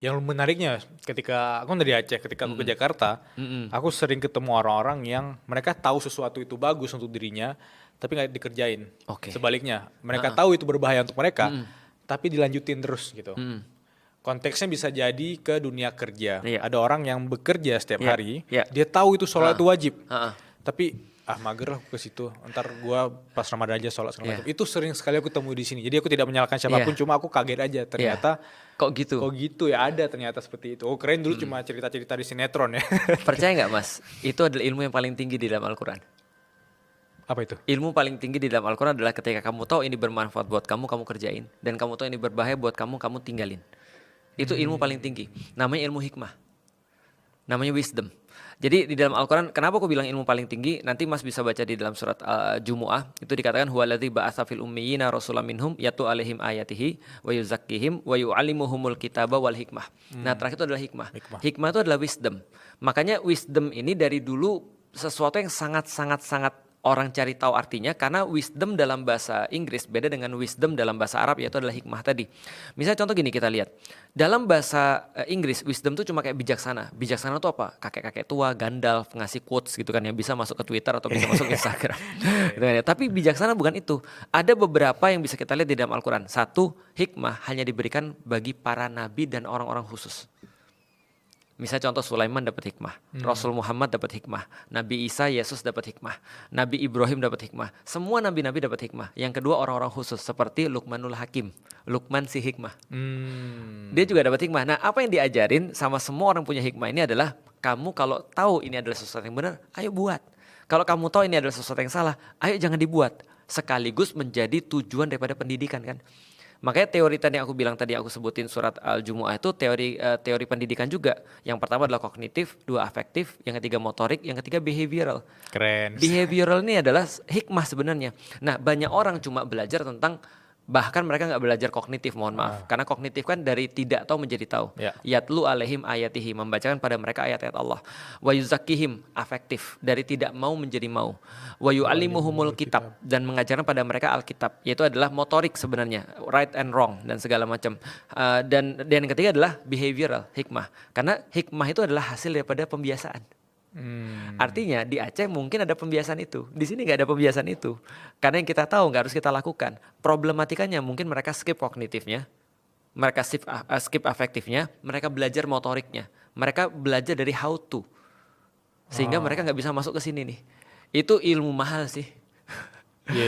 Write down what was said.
Yang menariknya ketika aku dari Aceh, ketika aku ke Jakarta, aku sering ketemu orang-orang yang mereka tahu sesuatu itu bagus untuk dirinya, tapi nggak dikerjain. Oke. Sebaliknya, mereka Heeh. tahu itu berbahaya untuk mereka, Mm-mm. tapi dilanjutin terus gitu. Mm-mm. Konteksnya bisa jadi ke dunia kerja. Iya. Ada orang yang bekerja setiap Iya. hari, Iya. dia tahu itu sholat Heeh. itu wajib, Heeh. tapi mager lah aku ke situ. Ntar gua pas Ramadan aja sholat segala Iya. macam. Itu sering sekali aku temui di sini. Jadi aku tidak menyalahkan siapapun, Iya. cuma aku kaget aja. Iya. Ternyata Kok gitu? kok gitu ya, ada ternyata seperti itu. Oh keren, dulu cuma cerita-cerita di sinetron ya. Percaya nggak Mas? Itu adalah ilmu yang paling tinggi di dalam Al-Quran. Apa itu? Ilmu paling tinggi di dalam Al-Quran adalah ketika kamu tahu ini bermanfaat buat kamu, kamu kerjain. Dan kamu tahu ini berbahaya buat kamu, kamu tinggalin. Itu ilmu paling tinggi. Namanya ilmu hikmah. Namanya wisdom. Jadi di dalam Al-Quran, kenapa aku bilang ilmu paling tinggi? Nanti Mas bisa baca di dalam surat Jumu'ah. Itu dikatakan, huwaladzi ba'atsa fil ummiyina rasulam minhum yatlu alaihim ayatihi wa yuzakkihim wa yu'allimuhumul kitaba wal hikmah. Nah terakhir itu adalah hikmah. Hikmah itu adalah wisdom. Makanya wisdom ini dari dulu sesuatu yang sangat-sangat orang cari tahu artinya, karena wisdom dalam bahasa Inggris beda dengan wisdom dalam bahasa Arab, yaitu adalah hikmah tadi. Misalnya contoh gini, kita lihat dalam bahasa Inggris wisdom itu cuma kayak bijaksana. Bijaksana itu apa? Kakek-kakek tua, Gandalf ngasih quotes gitu kan, yang bisa masuk ke Twitter atau bisa masuk ke Instagram. Gitu kan ya. Tapi bijaksana bukan itu. Ada beberapa yang bisa kita lihat di dalam Al-Quran. Satu, hikmah hanya diberikan bagi para nabi dan orang-orang khusus. Misalnya contoh, Sulaiman dapat hikmah, Rasul Muhammad dapat hikmah, Nabi Isa, Yesus dapat hikmah, Nabi Ibrahim dapat hikmah. Semua nabi-nabi dapat hikmah. Yang kedua, orang-orang khusus seperti Luqmanul Hakim, Luqman si hikmah. Dia juga dapat hikmah. Nah, apa yang diajarin sama semua orang punya hikmah ini adalah, kamu kalau tahu ini adalah sesuatu yang benar, ayo buat. Kalau kamu tahu ini adalah sesuatu yang salah, ayo jangan dibuat. Sekaligus menjadi tujuan daripada pendidikan kan. Makanya teori tadi yang aku bilang tadi, aku sebutin surat Al-Jumu'ah itu teori pendidikan juga. Yang pertama adalah kognitif, dua afektif, yang ketiga motorik, yang ketiga behavioral. Keren. Behavioral ini adalah hikmah sebenarnya. Nah, banyak orang cuma belajar tentang, bahkan mereka nggak belajar kognitif, mohon maaf. Karena kognitif kan dari tidak tahu menjadi tahu. Ya. Yatlu alaihim ayatihi, membacakan pada mereka ayat-ayat Allah. Wa yuzakkihim, afektif, dari tidak mau menjadi mau. Wa yu'allimuhumul kitab, dan mengajarkan pada mereka Alkitab, yaitu adalah motorik sebenarnya, right and wrong dan segala macam. Dan yang ketiga adalah behavioral, hikmah. Karena hikmah itu adalah hasil daripada pembiasaan. Artinya di Aceh mungkin ada pembiasaan itu, di sini nggak ada pembiasaan itu. Karena yang kita tahu nggak harus kita lakukan. Problematikanya mungkin mereka skip kognitifnya, mereka skip afektifnya, mereka belajar motoriknya, mereka belajar dari how to, sehingga mereka nggak bisa masuk ke sini nih. Itu ilmu mahal sih.